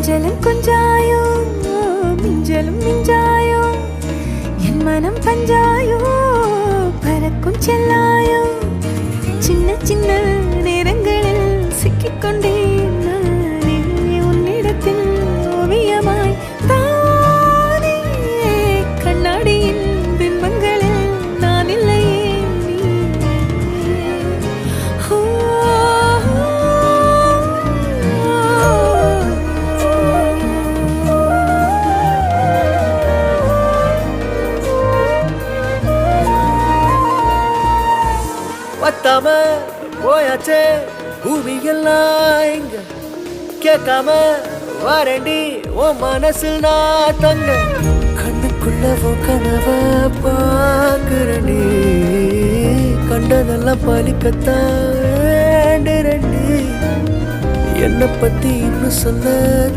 கொஞ்சலும் கொஞ்சாயோ மிஞ்சலும் மிஞ்சாயோ என் மனம் பஞ்சாயோ பறக்கும் செல்லாயோ சின்ன சின்ன நேரங்களில் சிக்கிக்கொண்டேன் நானே உன்னிடத்தில் ஓவியமாய் தானே கண்ணாடியின் பிம்பங்களில் நான் இல்லையே பத்தாம போயாச்சே பூமியெல்லாம் இங்க கேட்காம வாரண்டி உன் மனசில் நான் தங்க கண்ணுக்குள்ள உன் கனவ பாக்குறண்டி கண்டதெல்லாம் பலிக்கத்தான் வேண்டுறண்டி என்னை பத்தி இன்னும் சொல்ல